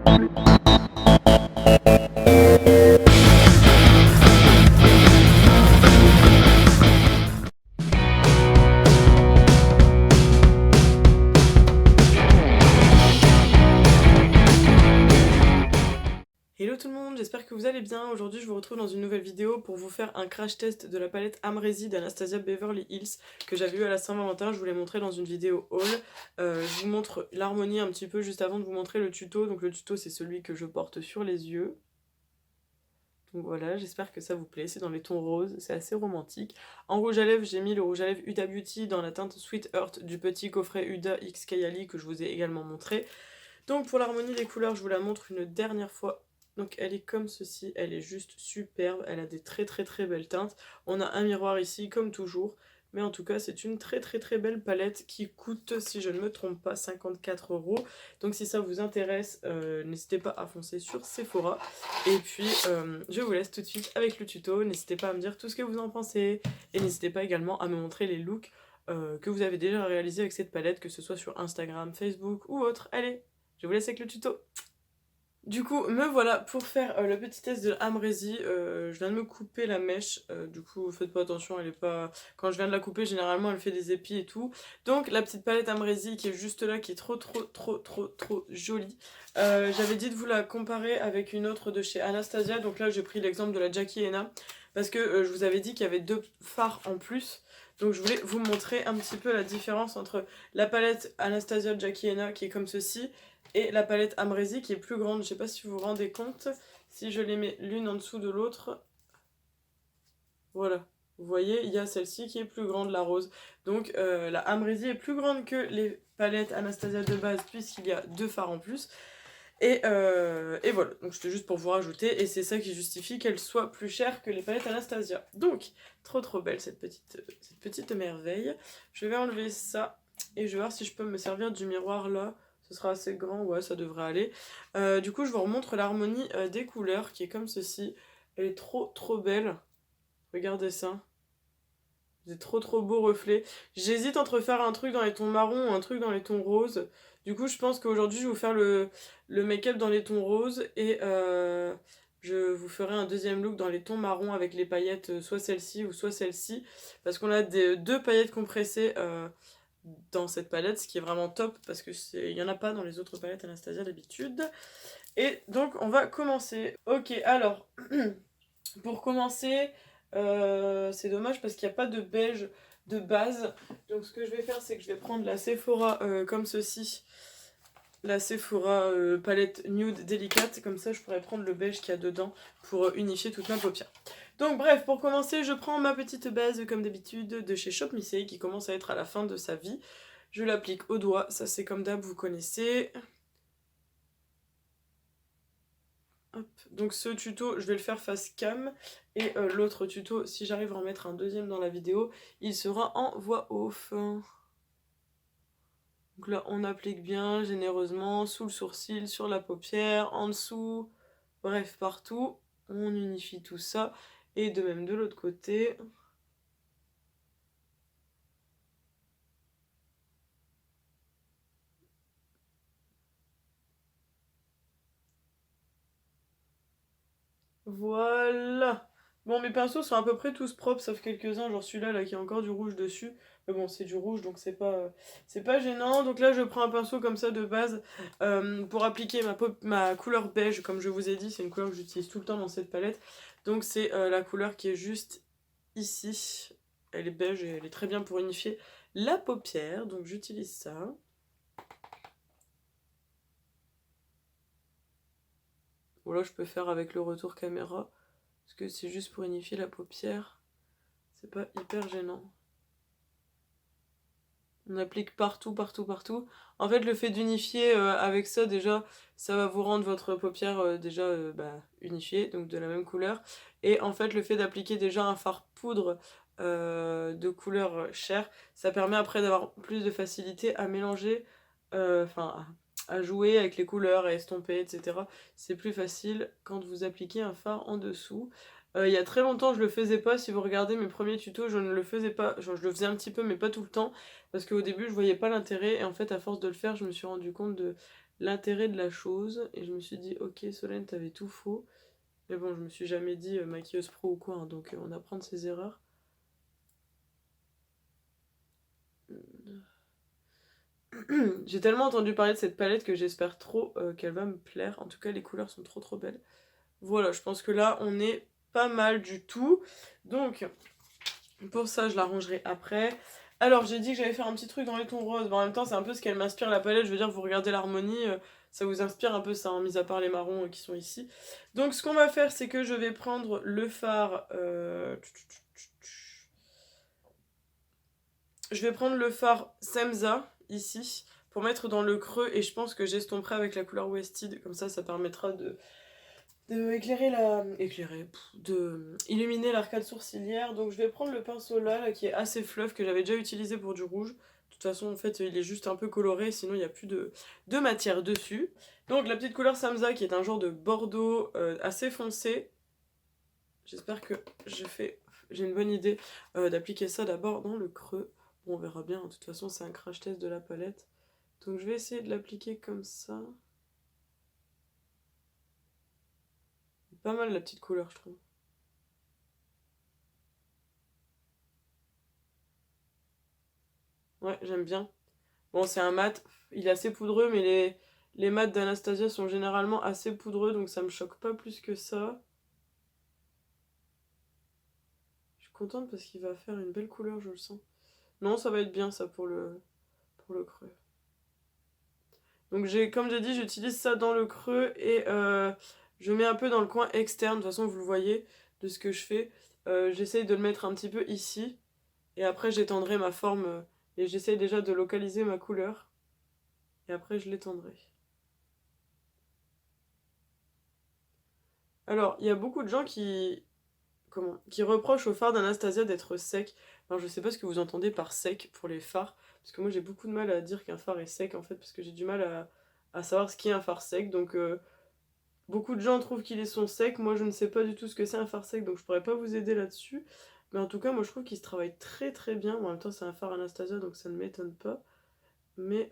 Hello tout le monde, j'espère que vous allez bien. Aujourd'hui je vous retrouve dans une nouvelle vidéo pour vous faire un crash test de la palette Amrezy d'Anastasia Beverly Hills que j'avais eu à la Saint-Valentin. Je vous l'ai montré dans une vidéo haul. Je vous montre l'harmonie un petit peu juste avant de vous montrer le tuto. Donc le tuto c'est celui que je porte sur les yeux. Donc voilà, j'espère que ça vous plaît, c'est dans les tons roses, c'est assez romantique. En rouge à lèvres, j'ai mis le rouge à lèvres Huda Beauty dans la teinte Sweet Heart du petit coffret Huda X Kayali que je vous ai également montré. Donc pour l'harmonie des couleurs, je vous la montre une dernière fois. Donc elle est comme ceci, elle est juste superbe, elle a des très belles teintes. On a un miroir ici comme toujours, mais en tout cas c'est une très belle palette qui coûte, si je ne me trompe pas, 54 €. Donc si ça vous intéresse, n'hésitez pas à foncer sur Sephora. Et puis je vous laisse tout de suite avec le tuto, n'hésitez pas à me dire tout ce que vous en pensez. Et n'hésitez pas également à me montrer les looks que vous avez déjà réalisés avec cette palette, que ce soit sur Instagram, Facebook ou autre. Allez, je vous laisse avec le tuto. Du coup, me voilà pour faire le petit test de Amrezy. Je viens de me couper la mèche, du coup faites pas attention, elle est pas... Quand je viens de la couper, généralement elle fait des épis et tout. Donc la petite palette Amrezy qui est juste là, qui est trop jolie. J'avais dit de vous la comparer avec une autre de chez Anastasia, donc là j'ai pris l'exemple de la Jackie Henna, parce que je vous avais dit qu'il y avait 2 fards en plus. Donc je voulais vous montrer un petit peu la différence entre la palette Anastasia Jackie Henna qui est comme ceci, et la palette Amrezy qui est plus grande. Je sais pas si vous vous rendez compte, si je les mets l'une en dessous de l'autre, voilà, vous voyez, il y a celle-ci qui est plus grande, la rose. Donc la Amrezy est plus grande que les palettes Anastasia de base, puisqu'il y a 2 fards en plus. Et voilà, donc c'était juste pour vous rajouter, et c'est ça qui justifie qu'elle soit plus chère que les palettes Anastasia. Donc, trop belle cette petite merveille. Je vais enlever ça, et je vais voir si je peux me servir du miroir là. Ce sera assez grand, ouais, ça devrait aller. Du coup, je vous remontre l'harmonie des couleurs, qui est comme ceci. Elle est trop belle. Regardez ça. Des trop beaux reflets. J'hésite entre faire un truc dans les tons marron ou un truc dans les tons roses. Du coup, je pense qu'aujourd'hui, je vais vous faire le make-up dans les tons roses. Et je vous ferai un deuxième look dans les tons marron avec les paillettes, soit celle-ci ou soit celle-ci. Parce qu'on a 2 paillettes compressées dans cette palette, ce qui est vraiment top. Parce qu'il n'y en a pas dans les autres palettes Anastasia d'habitude. Et donc, on va commencer. Ok, alors, pour commencer... c'est dommage parce qu'il n'y a pas de beige de base. Donc ce que je vais faire, c'est que je vais prendre la Sephora comme ceci. La Sephora palette nude délicate. Comme ça, je pourrais prendre le beige qu'il y a dedans pour unifier toute ma paupière. Donc bref, pour commencer, je prends ma petite base comme d'habitude de chez Shop Missy qui commence à être à la fin de sa vie. Je l'applique au doigt. Ça, c'est comme d'hab, vous connaissez. Hop. Donc ce tuto, je vais le faire face cam, et l'autre tuto, si j'arrive à en mettre un deuxième dans la vidéo, il sera en voix off. Donc là, on applique bien, généreusement, sous le sourcil, sur la paupière, en dessous, bref, partout. On unifie tout ça, et de même de l'autre côté. Voilà. Bon, mes pinceaux sont à peu près tous propres, sauf quelques-uns, genre celui-là là, qui a encore du rouge dessus. Mais bon, c'est du rouge, donc c'est pas gênant. Donc là, je prends un pinceau comme ça de base pour appliquer ma couleur beige. Comme je vous ai dit, c'est une couleur que j'utilise tout le temps dans cette palette. Donc c'est la couleur qui est juste ici. Elle est beige et elle est très bien pour unifier la paupière. Donc j'utilise ça. Voilà, je peux faire avec le retour caméra. Parce que c'est juste pour unifier la paupière. C'est pas hyper gênant. On applique partout. En fait, le fait d'unifier avec ça, déjà, ça va vous rendre votre paupière déjà unifiée, donc de la même couleur. Et en fait, le fait d'appliquer déjà un fard poudre de couleur chair, ça permet après d'avoir plus de facilité à mélanger, enfin, à jouer avec les couleurs, à estomper, etc. C'est plus facile quand vous appliquez un fard en dessous. Il y a très longtemps, je le faisais pas. Si vous regardez mes premiers tutos, je ne le faisais pas. Genre, je le faisais un petit peu, mais pas tout le temps. Parce qu'au début, je voyais pas l'intérêt. Et en fait, à force de le faire, je me suis rendu compte l'intérêt de la chose. Et je me suis dit, ok Solène, t'avais tout faux. Mais bon, je me suis jamais dit maquilleuse pro ou quoi, hein, donc on apprend de ses erreurs. J'ai tellement entendu parler de cette palette que j'espère trop qu'elle va me plaire. En tout cas, les couleurs sont trop belles. Voilà, je pense que là, on est pas mal du tout. Donc, pour ça, je la rangerai après. Alors, j'ai dit que j'allais faire un petit truc dans les tons roses. Bon, en même temps, c'est un peu ce qu'elle m'inspire, la palette. Je veux dire, vous regardez l'harmonie, ça vous inspire un peu ça, hein, mis à part les marrons qui sont ici. Donc, ce qu'on va faire, c'est que je vais prendre le fard... Je vais prendre le fard Semza, ici, pour mettre dans le creux. Et je pense que j'estomperai avec la couleur Wasted. Comme ça permettra de illuminer l'arcade sourcilière. Donc je vais prendre le pinceau là qui est assez fluff, que j'avais déjà utilisé pour du rouge. De toute façon, en fait, il est juste un peu coloré, sinon il n'y a plus de matière dessus. Donc la petite couleur Samza qui est un genre de bordeaux assez foncé. J'espère que j'ai une bonne idée d'appliquer ça d'abord dans le creux. Bon, on verra bien, de toute façon c'est un crash test de la palette. Donc je vais essayer de l'appliquer comme ça. Pas mal la petite couleur, je trouve. Ouais, j'aime bien. Bon, c'est un mat, il est assez poudreux, mais les mats d'Anastasia sont généralement assez poudreux, donc ça me choque pas plus que ça. Je suis contente parce qu'il va faire une belle couleur, je le sens. Non, ça va être bien ça pour le creux. Donc comme j'ai dit, j'utilise ça dans le creux et je mets un peu dans le coin externe, de toute façon vous le voyez de ce que je fais. J'essaye de le mettre un petit peu ici et après j'étendrai ma forme et j'essaye déjà de localiser ma couleur et après je l'étendrai. Alors, il y a beaucoup de gens qui reprochent au fard d'Anastasia d'être sec. Alors, je sais pas ce que vous entendez par sec pour les fards, parce que moi j'ai beaucoup de mal à dire qu'un fard est sec en fait, parce que j'ai du mal à savoir ce qu'est un fard sec. Donc, beaucoup de gens trouvent qu'ils sont secs. Moi, je ne sais pas du tout ce que c'est un fard sec, donc je pourrais pas vous aider là-dessus. Mais en tout cas, moi je trouve qu'il se travaille très bien. Bon, en même temps, c'est un fard Anastasia, donc ça ne m'étonne pas. Mais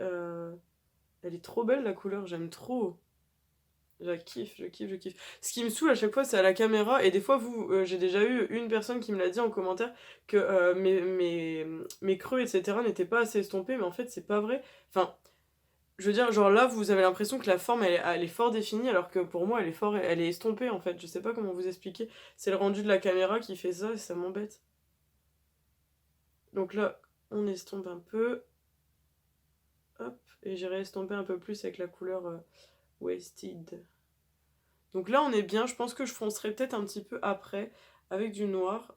elle est trop belle la couleur, j'aime trop. Je kiffe. Ce qui me saoule à chaque fois, c'est à la caméra. Et des fois, j'ai déjà eu une personne qui me l'a dit en commentaire que mes creux, etc., n'étaient pas assez estompés. Mais en fait, c'est pas vrai. Enfin, je veux dire, genre là, vous avez l'impression que la forme, elle est fort définie, alors que pour moi, elle est estompée, en fait. Je sais pas comment vous expliquer. C'est le rendu de la caméra qui fait ça, et ça m'embête. Donc là, on estompe un peu. Hop. Et j'irai estomper un peu plus avec la couleur Wasted. Donc là, on est bien. Je pense que je foncerai peut-être un petit peu après avec du noir.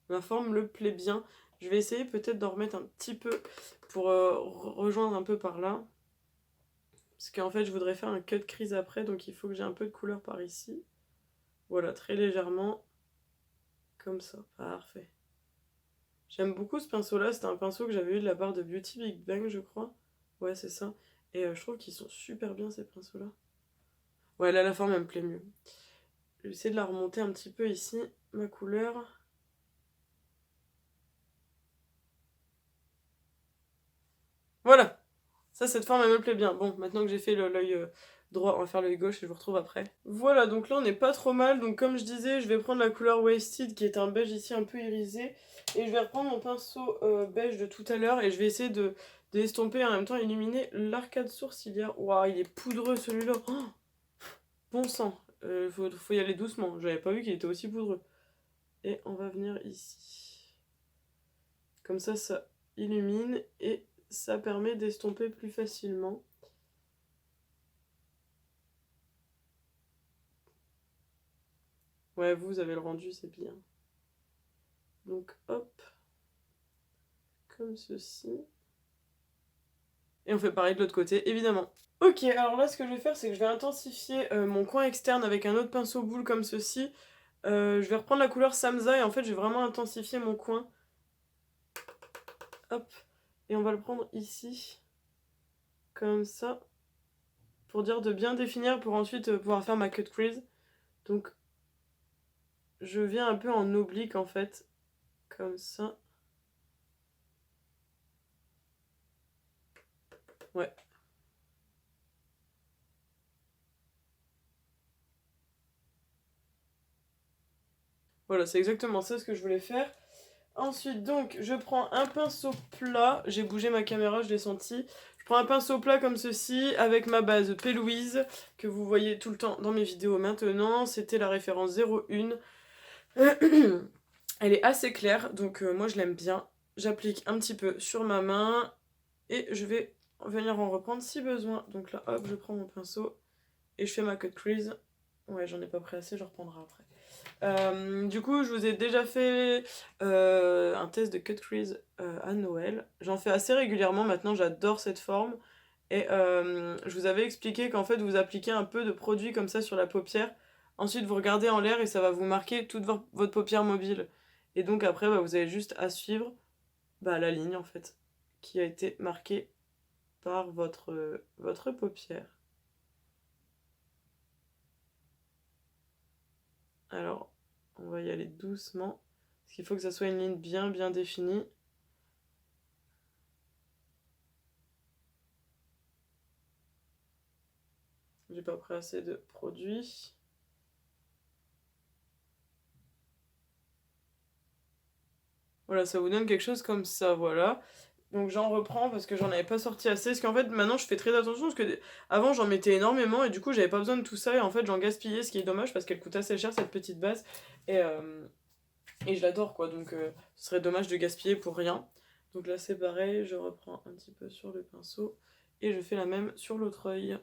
Ma forme le plaît bien. Je vais essayer peut-être d'en remettre un petit peu pour rejoindre un peu par là. Parce qu'en fait, je voudrais faire un cut crease après. Donc il faut que j'ai un peu de couleur par ici. Voilà, très légèrement. Comme ça. Parfait. J'aime beaucoup ce pinceau-là. C'était un pinceau que j'avais eu de la part de Beauty Big Bang, je crois. Ouais, c'est ça. Et je trouve qu'ils sont super bien, ces pinceaux-là. Ouais, là, la forme, elle me plaît mieux. Je vais essayer de la remonter un petit peu ici, ma couleur. Voilà. Ça, cette forme, elle me plaît bien. Bon, maintenant que j'ai fait l'œil droit, on va faire l'œil gauche et je vous retrouve après. Voilà, donc là, on n'est pas trop mal. Donc comme je disais, je vais prendre la couleur Wasted, qui est un beige ici un peu irisé. Et je vais reprendre mon pinceau beige de tout à l'heure et je vais essayer de l'estomper et en même temps illuminer l'arcade sourcilière. Waouh, il est poudreux celui-là. Oh, bon sang. Faut y aller doucement. J'avais pas vu qu'il était aussi poudreux. Et on va venir ici. Comme ça illumine et ça permet d'estomper plus facilement. Ouais, vous avez le rendu, c'est bien. Donc hop, comme ceci. Et on fait pareil de l'autre côté, évidemment. Ok, alors là, ce que je vais faire, c'est que je vais intensifier mon coin externe avec un autre pinceau boule comme ceci. Je vais reprendre la couleur Samza et en fait, je vais vraiment intensifier mon coin. Hop, et on va le prendre ici, comme ça, pour dire de bien définir, pour ensuite pouvoir faire ma cut crease. Donc, je viens un peu en oblique en fait, comme ça. Ouais. Voilà, c'est exactement ça ce que je voulais faire. Ensuite, donc, je prends un pinceau plat. J'ai bougé ma caméra, je l'ai senti. Je prends un pinceau plat comme ceci, avec ma base P. Louise, que vous voyez tout le temps dans mes vidéos maintenant. C'était la référence 01. Elle est assez claire, donc moi je l'aime bien. J'applique un petit peu sur ma main, et je vais venir en reprendre si besoin. Donc là, hop, je prends mon pinceau, et je fais ma cut crease. Ouais, j'en ai pas pris assez, je reprendrai après. Du coup, je vous ai déjà fait un test de cut crease à Noël. J'en fais assez régulièrement maintenant, j'adore cette forme. Et je vous avais expliqué qu'en fait, vous appliquez un peu de produit comme ça sur la paupière. Ensuite, vous regardez en l'air et ça va vous marquer toute votre paupière mobile. Et donc après, bah, vous avez juste à suivre la ligne en fait, qui a été marquée par votre paupière. Alors, on va y aller doucement, parce qu'il faut que ça soit une ligne bien bien définie. J'ai pas pris assez de produit. Voilà, ça vous donne quelque chose comme ça, voilà. Donc j'en reprends parce que j'en avais pas sorti assez. Parce qu'en fait, maintenant, je fais très attention parce que avant, j'en mettais énormément et du coup, j'avais pas besoin de tout ça. Et en fait, j'en gaspillais, ce qui est dommage parce qu'elle coûte assez cher, cette petite base. Et, euh, et je l'adore, quoi. Donc ce serait dommage de gaspiller pour rien. Donc là, c'est pareil, je reprends un petit peu sur le pinceau et je fais la même sur l'autre œil.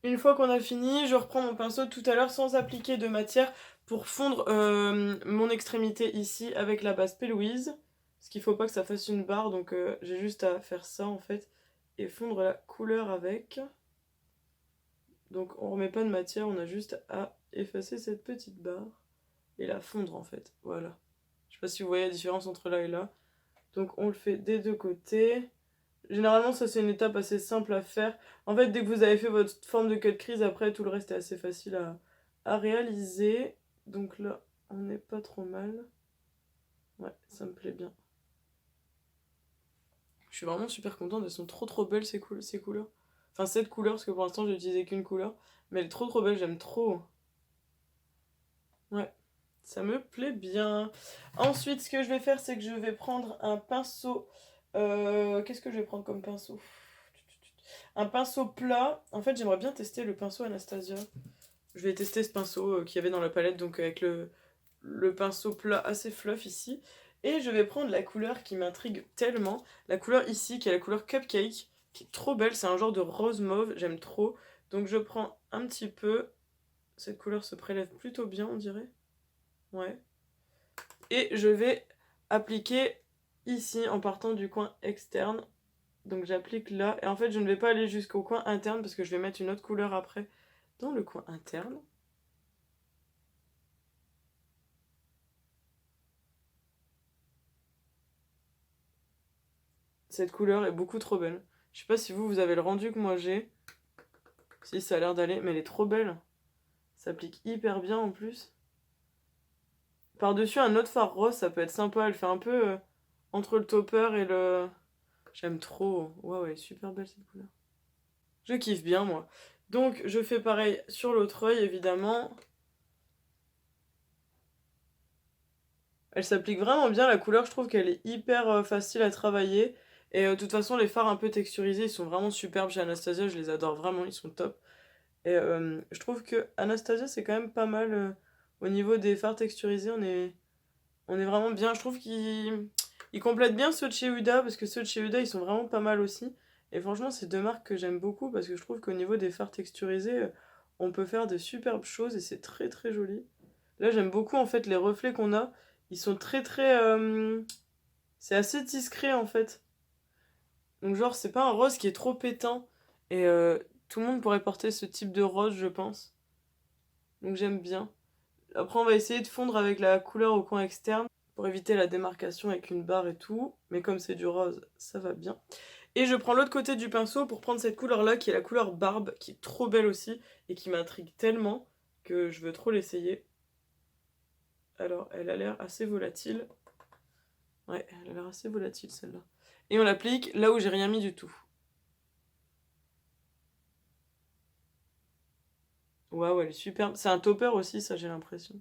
Une fois qu'on a fini, je reprends mon pinceau de tout à l'heure sans appliquer de matière pour fondre mon extrémité ici avec la base P. Louise. Parce qu'il faut pas que ça fasse une barre, donc j'ai juste à faire ça en fait et fondre la couleur avec. Donc on remet pas de matière, on a juste à effacer cette petite barre et la fondre en fait. Voilà. Je sais pas si vous voyez la différence entre là et là. Donc on le fait des deux côtés. Généralement, ça c'est une étape assez simple à faire. En fait, dès que vous avez fait votre forme de cut crease, après tout le reste est assez facile à réaliser. Donc là, on n'est pas trop mal. Ouais, ça me plaît bien. Je suis vraiment super contente, elles sont trop belles ces couleurs. Enfin, cette couleur, parce que pour l'instant j'ai utilisé qu'une couleur. Mais elle est trop belle, j'aime trop. Ouais, ça me plaît bien. Ensuite, ce que je vais faire, c'est que je vais prendre un pinceau. Qu'est-ce que je vais prendre comme pinceau? Un pinceau plat. En fait, j'aimerais bien tester le pinceau Anastasia. Je vais tester ce pinceau qu'il y avait dans la palette, donc avec le pinceau plat assez fluff ici. Et je vais prendre la couleur qui m'intrigue tellement. La couleur ici, qui est la couleur Cupcake, qui est trop belle. C'est un genre de rose mauve, j'aime trop. Donc je prends un petit peu. Cette couleur se prélève plutôt bien, on dirait. Ouais. Et je vais appliquer ici en partant du coin externe. Donc j'applique là. Et en fait, je ne vais pas aller jusqu'au coin interne parce que je vais mettre une autre couleur après dans le coin interne. Cette couleur est beaucoup trop belle. Je sais pas si vous avez le rendu que moi j'ai. Si ça a l'air d'aller, mais elle est trop belle. Ça s'applique hyper bien en plus. Par-dessus un autre fard rose, ça peut être sympa. Elle fait un peu entre le topper et le... J'aime trop. Waouh, elle est super belle cette couleur. Je kiffe bien moi. Donc je fais pareil sur l'autre œil évidemment. Elle s'applique vraiment bien la couleur, je trouve qu'elle est hyper facile à travailler. Et de toute façon les fards un peu texturisés ils sont vraiment superbes chez Anastasia, je les adore vraiment, ils sont top. Et je trouve que Anastasia c'est quand même pas mal au niveau des fards texturisés, on est vraiment bien. Je trouve qu'ils complètent bien ceux de chez Huda parce que ceux de chez Huda ils sont vraiment pas mal aussi. Et franchement c'est deux marques que j'aime beaucoup parce que je trouve qu'au niveau des fards texturisés on peut faire de superbes choses et c'est très joli. Là j'aime beaucoup en fait les reflets qu'on a, ils sont très c'est assez discret en fait. Donc genre c'est pas un rose qui est trop pétant et tout le monde pourrait porter ce type de rose je pense. Donc j'aime bien. Après on va essayer de fondre avec la couleur au coin externe pour éviter la démarcation avec une barre et tout. Mais comme c'est du rose, ça va bien. Et je prends l'autre côté du pinceau pour prendre cette couleur là qui est la couleur barbe, qui est trop belle aussi et qui m'intrigue tellement que je veux trop l'essayer. Alors elle a l'air assez volatile. Ouais, elle a l'air assez volatile celle-là. Et on l'applique là où j'ai rien mis du tout. Waouh, elle est superbe. C'est un topper aussi, ça, j'ai l'impression.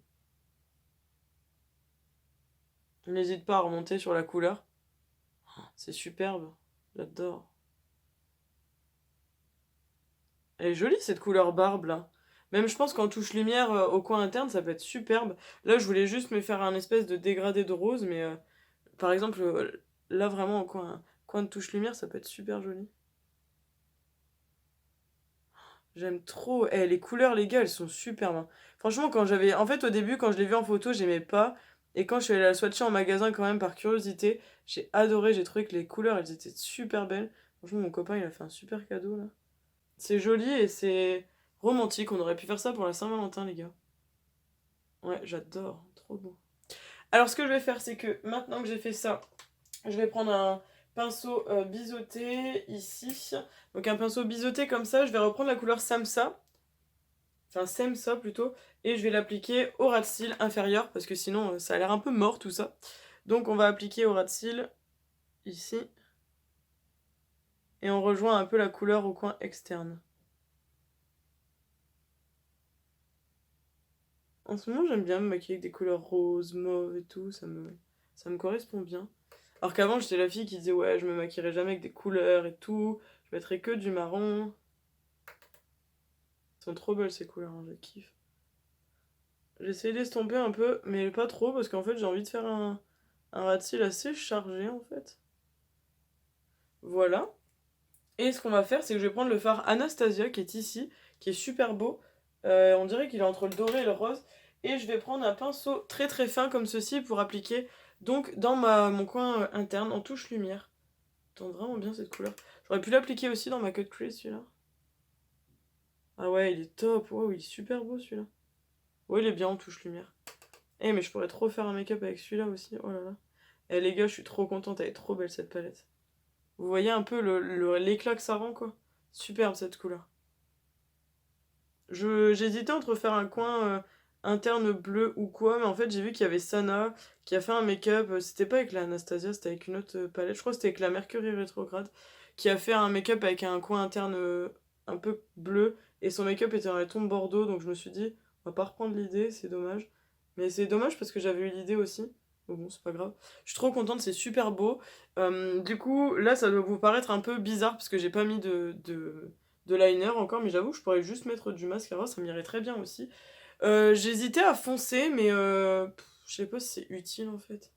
N'hésite pas à remonter sur la couleur. C'est superbe. J'adore. Elle est jolie, cette couleur barbe, là. Même, je pense qu'en touche lumière au coin interne, ça peut être superbe. Là, je voulais juste me faire un espèce de dégradé de rose, mais par exemple, là, vraiment, au coin de touche lumière, ça peut être super joli. J'aime trop. Eh, les couleurs, les gars, elles sont superbes, hein. Franchement, quand j'avais. En fait, au début, quand je l'ai vu en photo, j'aimais pas. Et quand je suis allée la swatcher en magasin, quand même, par curiosité, j'ai adoré. J'ai trouvé que les couleurs, elles étaient super belles. Franchement, mon copain, il a fait un super cadeau, là. C'est joli et c'est romantique. On aurait pu faire ça pour la Saint-Valentin, les gars. Ouais, j'adore. Trop beau. Alors, ce que je vais faire, c'est que maintenant que j'ai fait ça, je vais prendre un pinceau biseauté ici. Donc un pinceau biseauté comme ça, je vais reprendre la couleur Samsa. Enfin Semsa plutôt. Et je vais l'appliquer au ras de cils inférieur parce que sinon ça a l'air un peu mort tout ça. Donc on va appliquer au ras de cils ici. Et on rejoint un peu la couleur au coin externe. En ce moment j'aime bien me maquiller avec des couleurs roses, mauves et tout. Ça me correspond bien. Alors qu'avant j'étais la fille qui disait ouais je me maquillerai jamais avec des couleurs et tout. Je mettrai que du marron. Elles sont trop belles ces couleurs, hein, je kiffe. J'essaie d'estomper un peu, mais pas trop, parce qu'en fait j'ai envie de faire un ras de cils assez chargé en fait. Voilà. Et ce qu'on va faire, c'est que je vais prendre le fard Anastasia qui est ici, qui est super beau. On dirait qu'il est entre le doré et le rose. Et je vais prendre un pinceau très très fin comme ceci pour appliquer donc dans mon coin interne en touche lumière. Tente vraiment bien cette couleur. J'aurais pu l'appliquer aussi dans ma cut crease celui-là. Ah ouais, il est top. Wow, il est super beau celui-là. Ouais, il est bien en touche lumière. Eh, mais je pourrais trop faire un make-up avec celui-là aussi. Oh là là. Eh les gars, je suis trop contente. Elle est trop belle cette palette. Vous voyez un peu l'éclat que ça rend, quoi. Superbe cette couleur. J'hésitais entre faire un coin interne bleu ou quoi, mais en fait j'ai vu qu'il y avait Sana qui a fait un make-up. C'était pas avec la Anastasia, c'était avec une autre palette. Je crois que c'était avec la Mercury rétrograde. Qui a fait un make-up avec un coin interne un peu bleu. Et son make-up était dans les tons bordeaux, donc je me suis dit, on va pas reprendre l'idée, c'est dommage. Mais c'est dommage parce que j'avais eu l'idée aussi. Mais bon, c'est pas grave. Je suis trop contente, c'est super beau. Du coup, là, ça doit vous paraître un peu bizarre parce que j'ai pas mis de liner encore, mais j'avoue que je pourrais juste mettre du mascara, ça m'irait très bien aussi. J'hésitais à foncer, mais je sais pas si c'est utile en fait.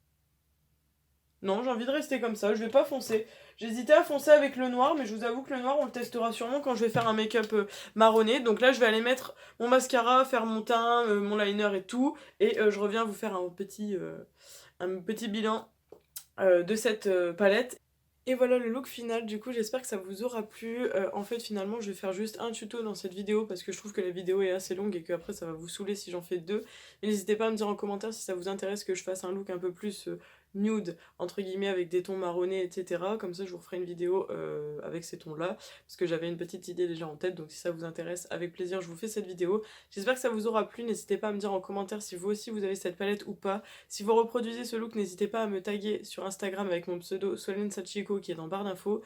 Non, j'ai envie de rester comme ça, je vais pas foncer. J'hésitais à foncer avec le noir, mais je vous avoue que le noir, on le testera sûrement quand je vais faire un make-up marronné. Donc là, je vais aller mettre mon mascara, faire mon teint, mon liner et tout. Et je reviens vous faire un petit bilan de cette palette. Et voilà le look final, du coup j'espère que ça vous aura plu. En fait finalement je vais faire juste un tuto dans cette vidéo parce que je trouve que la vidéo est assez longue et qu'après ça va vous saouler si j'en fais deux. N'hésitez pas à me dire en commentaire si ça vous intéresse que je fasse un look un peu plus nude entre guillemets avec des tons marronnés etc. Comme ça je vous referai une vidéo avec ces tons là parce que j'avais une petite idée déjà en tête, donc si ça vous intéresse avec plaisir je vous fais cette vidéo. J'espère que ça vous aura plu, n'hésitez pas à me dire en commentaire si vous aussi vous avez cette palette ou pas. Si vous reproduisez ce look n'hésitez pas à me taguer sur Instagram avec mon pseudo Solène Sachiko qui est dans barre d'infos.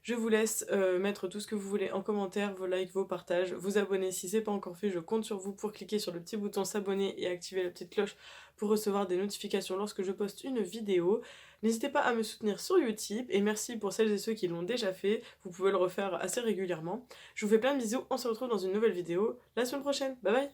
Je vous laisse mettre tout ce que vous voulez en commentaire, vos likes, vos partages, vous abonner si c'est pas encore fait, je compte sur vous pour cliquer sur le petit bouton s'abonner et activer la petite cloche pour recevoir des notifications lorsque je poste une vidéo. N'hésitez pas à me soutenir sur Utip et merci pour celles et ceux qui l'ont déjà fait, vous pouvez le refaire assez régulièrement. Je vous fais plein de bisous, on se retrouve dans une nouvelle vidéo la semaine prochaine, bye bye.